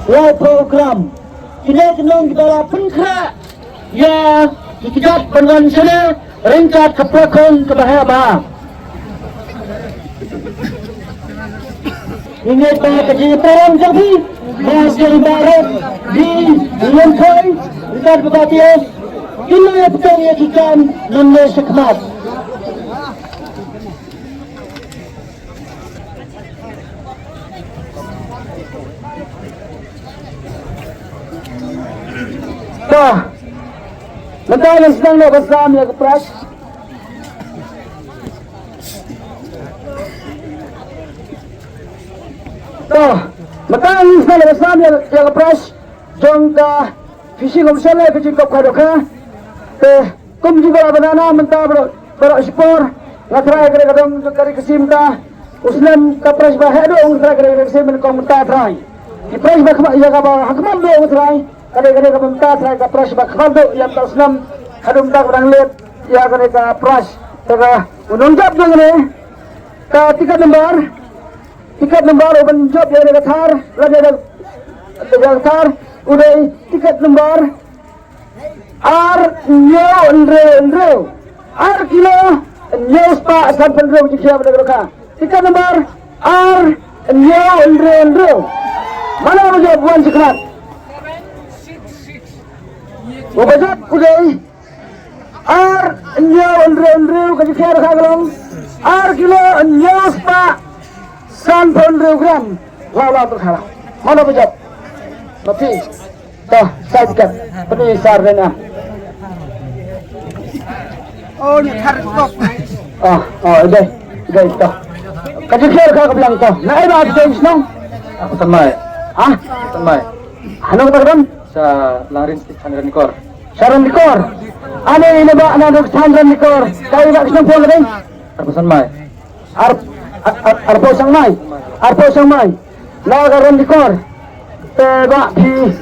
lai program kini kenong kita penkra ya dikejap dengan sana ringkat ke pelakon ke bahaya ini pada kejitaan jadi masih ibarat di Lengkoi ringkat berbatis ini betul ya ikan nunde sekmat Mentang yang sedang nak bersama ya kepras. Mentang yang sedang nak bersama ya kepras. Jom ke fishing komsel ke jikop kadoka. Kum juga banana mentang berekspor. Ngatrai kena kadang kari kesim ta. Uslan kepras bahaya dong ngatrai kena kesim menkong mentah trai. Kepras bah ya kapal hakman dong ngatrai. Kadang-kadang kementar saya ke pras bakhaldo yang tak senam hadum tak orang lihat ya kadang ke pras tega unungjab dengan ke tiket lembar open job yang ada thar lagi ada thar udah tiket lembar ar nyo andre ar kilo nyo spa sampai nyo jika berdekat tiket lembar ar nyo andre mana menjawab buan sekerat Wabajak udah ar nyaw andre kaji kaya kagalong ar kilo nyaw spa 300 gram lawan terhalang mana bajak tapi dah saya dekat penisar dan ni tarik kok udah dah kaji kaya kagalang toh na ay ba change nong Aku tanmay. Tanmay ano ka ba Sa Larin Chandran Nikor. Sharon Nikor. Ano ini ba anak Chandran Nikor? Kaya ba kisang pulang rin? Arpasan May. Arpo sang may. Nagaran Nikor. Teba pi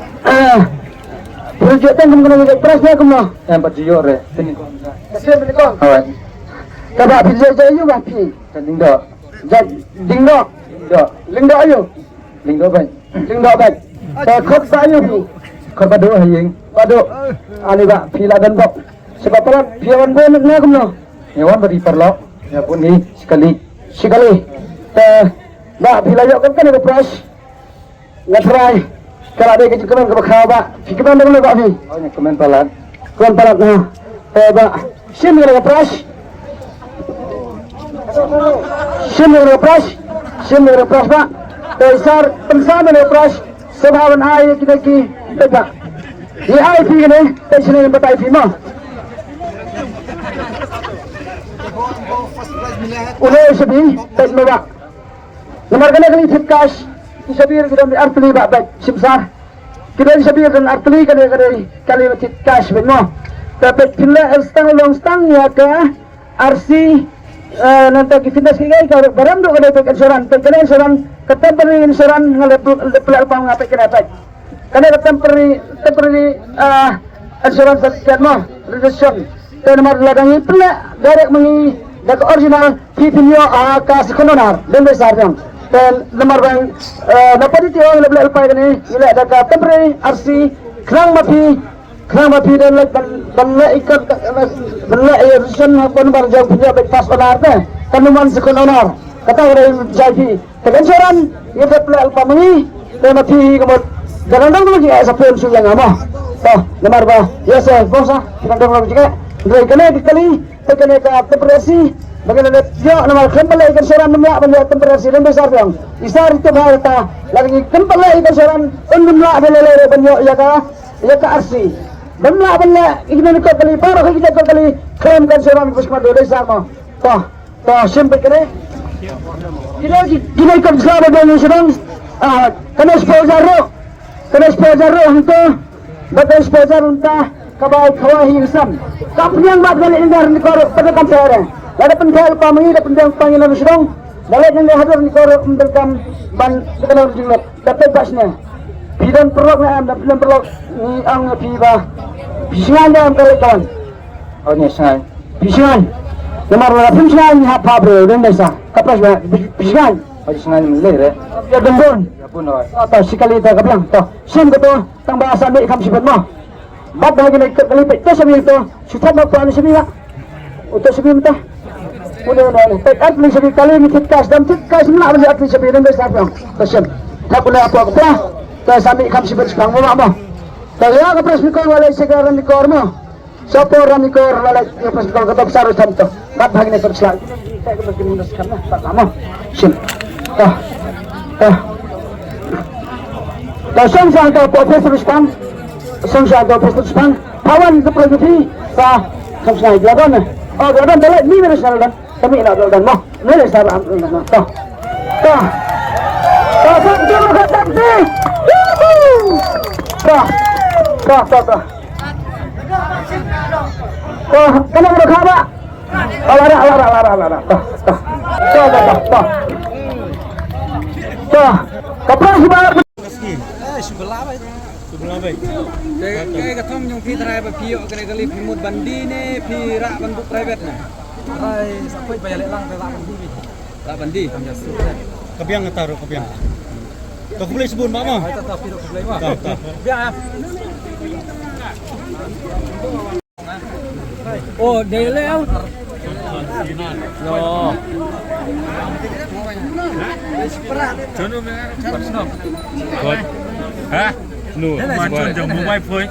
proyektan kung kanang express na kung no. Yang Pajiyo re. Tinikon. Kasi Nikor. Awat. Teba pi jayo ba pi? Dingdo. Lingdo ayo. Lingdo ba? Lingdo ba? Khot sa ayo pi. Khot padu haying. Padu. Ani ba pila dan bok. Sebab pala piawan bo na kung no. Yawan bari perlo. Ya pun ni sekali. Ba pila yo kan kan press. Ngatrai. Kalau ada kejutan ke bakal ba. Fikirkan dulu ba ni. Oh ni komen palat. Kon palat na. Ba sim ke press. Sim ke press ba. Besar pensama ke press. Sebawan ai kita ki beta. Ni ai fi ni, sini yang betai fi mo. Udah sebi, tet mewak. Nomor kali cash. Sabir kita artli ba sibsar. Kita sabir dan artli kali cash beno. Tapi pila stang ya ke RC nanti kita sekigai kalau barang tu kada insuran, insuran temporary insuran ngalap pang ngapai kena apa? Karena temporary insuran sekian mo registration. Dan nomor ladangi pula direct mengi dak original pipinyo ka sekononar dan besar yang. Dan nomor bang dapat itu yang lebih alpai kini nilai dak temporary RC kerang mapi dan ikat registration pun barjau punya baik pas onar teh kanuman sekononar kata orang jadi insuran ia dapat alpa mengi dan mapi kemudian jangan dong lagi sapun suyang amo. Toh nomor bah ya saya bosa jangan dong lagi dari kena dikali kena ke temperasi bagaimana dia nomor kembali ikan seran nemlak benda temperasi dan besar yang isar itu bahata lagi kembali ikan seran nemlak benda benda ya ka arsi nemlak benda ikan ikut kali baru kita kali klaim kan seran kusma do desa mo toh simple kene kita ikut selama dengan sedang kena sponsor untuk betul sponsor untuk kabai kawahi isam kampung mat balik indar ni korup pada kampung ada penjal pamangi ada penjal panggilan sedang balik yang hadir ni korup memberikan ban kenal jingat tapi pasnya bidan perlok na am bidan perlok ni ang piba bisingan dalam kawan Oh ni sangai. bisingan nomor 8 bisingan apa bro dan desa kapas bisingan Additional mili re. Ya bendon. Ya pun oi. Atau sekali tak kebelang. Toh, sim ke tu tang bahasa ambil kam sibet mo. Bab lagi nak kali tu sabi tu. Sudah mau puan sabi ya. Untuk sabi mentah. Udah. Tak atli sabi kali ni titkas dan titkas nak bagi atli sabi dan besar pun. Tersim. Tak boleh apa apa. Tak sambil kam sibet sekarang mo. Tak ya ke pres mikor walai sekarang mikor mo. Siapa orang mikor walai ke pres mikor ketok sarus tam tu. Bab lagi nak terselak. Saya ke pres minus karena tak lama. Sim. Toh. Song sang atau Profesor Jepang, song sang atau Profesor Jepang, kawan ke provinsi sa song sang Gladon. Oh Gladon dalai ni mana sana dan kami nak Gladon mo. Ni sana am toh. Jangan kata ni. Toh. Kenapa nak khabar? Alara. Toh. Kapal sebar. sebelah baik. Kayak ketom yang pi try ba pi kena kali pi mud bandi ni pi rak banduk private ni. Try sampai bayar lelang rak bandi. Rak bandi. Kebiang taruh kebiang. Kau boleh sebut mak mah. Tak pi rak boleh mah. Biar. Oh, dia layout. No. Jono hả? Nụ, mà chọn chọn mobile phơi.